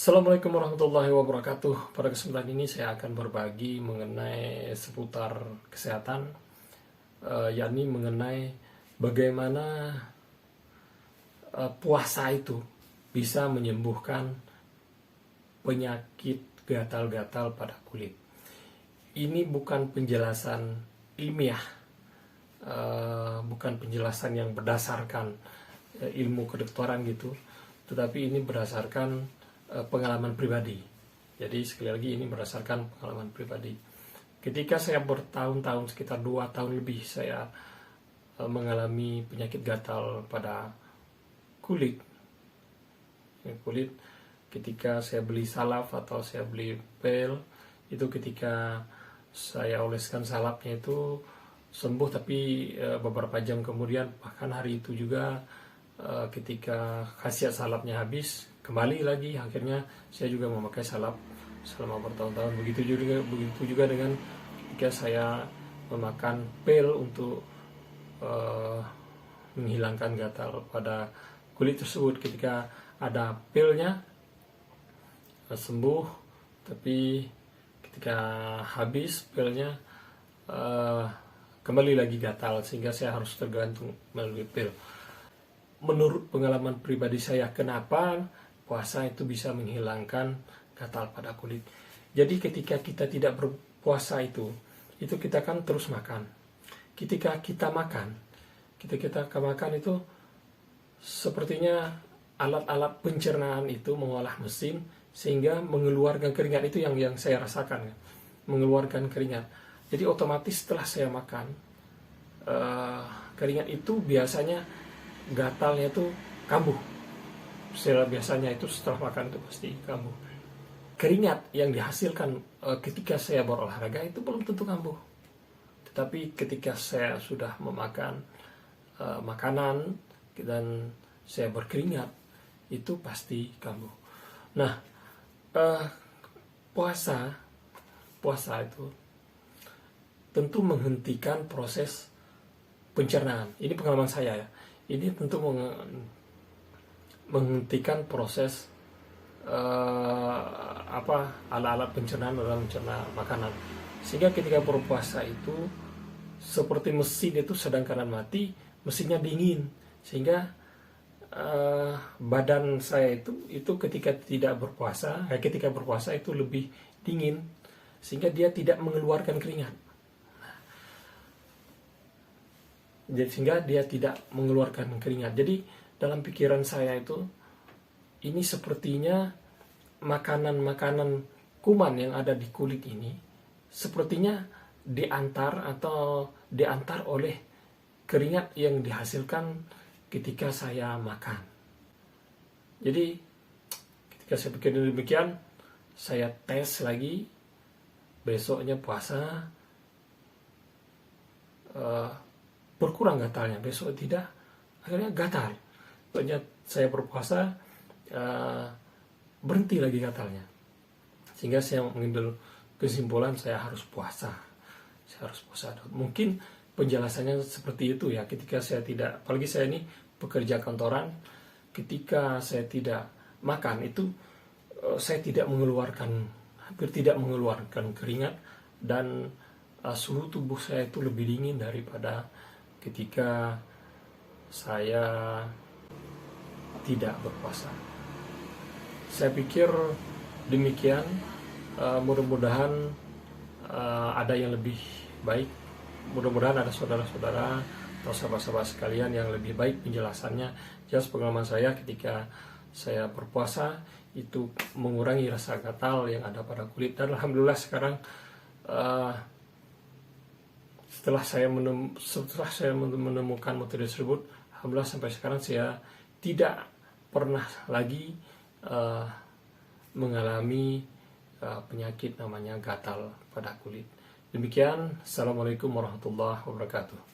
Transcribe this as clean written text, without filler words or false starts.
Assalamualaikum warahmatullahi wabarakatuh. Pada kesempatan ini saya akan berbagi mengenai seputar kesehatan, yakni mengenai bagaimana puasa itu bisa menyembuhkan penyakit gatal-gatal pada kulit. Ini bukan penjelasan ilmiah, bukan penjelasan yang berdasarkan ilmu kedokteran gitu, tetapi ini berdasarkan pengalaman pribadi. Jadi sekali lagi ini berdasarkan pengalaman pribadi. Ketika saya bertahun-tahun, sekitar 2 tahun lebih, saya mengalami penyakit gatal pada kulit. Ketika saya beli salap atau saya beli pel, itu ketika saya oleskan salapnya itu sembuh, tapi beberapa jam kemudian, bahkan hari itu juga, ketika khasiat salapnya habis, kembali lagi. Akhirnya saya juga memakai salap selama bertahun-tahun. Begitu juga dengan ketika saya memakan pel untuk menghilangkan gatal pada kulit tersebut. Ketika ada pelnya sembuh, tapi ketika habis pelnya kembali lagi gatal, sehingga saya harus tergantung melalui pel. Menurut pengalaman pribadi saya, kenapa puasa itu bisa menghilangkan gatal pada kulit. Jadi ketika kita tidak berpuasa itu kita kan terus makan. Ketika kita makan itu sepertinya alat-alat pencernaan itu mengolah mesin sehingga mengeluarkan keringat. Itu yang saya rasakan, mengeluarkan keringat. Jadi otomatis setelah saya makan, keringat itu biasanya gatalnya itu kambuh. Biasanya itu setelah makan itu pasti kambuh. Keringat yang dihasilkan ketika saya berolahraga itu belum tentu kambuh, tetapi ketika saya sudah memakan makanan dan saya berkeringat, itu pasti kambuh. Nah, puasa itu tentu menghentikan proses pencernaan. Ini pengalaman saya ya. Ini tentu menghentikan proses alat-alat pencernaan dalam mencerna makanan, sehingga ketika berpuasa itu seperti mesin itu sedang keadaan mati, mesinnya dingin, sehingga badan saya itu ketika ketika berpuasa itu lebih dingin, sehingga dia tidak mengeluarkan keringat. Sehingga dia tidak mengeluarkan keringat. Jadi dalam pikiran saya itu, ini sepertinya makanan-makanan kuman yang ada di kulit ini sepertinya diantar oleh keringat yang dihasilkan ketika saya makan. Jadi ketika saya pikir demikian, saya tes lagi besoknya puasa, berkurang gatalnya. Besok tidak, akhirnya gatal. Pokoknya saya berpuasa, berhenti lagi gatalnya, sehingga saya mengambil kesimpulan saya harus puasa. Mungkin penjelasannya seperti itu ya. Ketika saya tidak, apalagi saya ini pekerja kantoran, ketika saya tidak makan itu saya hampir tidak mengeluarkan keringat, dan suhu tubuh saya itu lebih dingin daripada ketika saya tidak berpuasa. Saya pikir demikian. Mudah-mudahan ada yang lebih baik. Mudah-mudahan ada saudara-saudara atau sahabat-sahabat sekalian yang lebih baik penjelasannya. Jelas pengalaman saya ketika saya berpuasa itu mengurangi rasa gatal yang ada pada kulit. Dan alhamdulillah sekarang setelah saya menemukan metode tersebut, alhamdulillah sampai sekarang saya tidak pernah lagi mengalami penyakit namanya gatal pada kulit. Demikian, Assalamualaikum warahmatullahi wabarakatuh.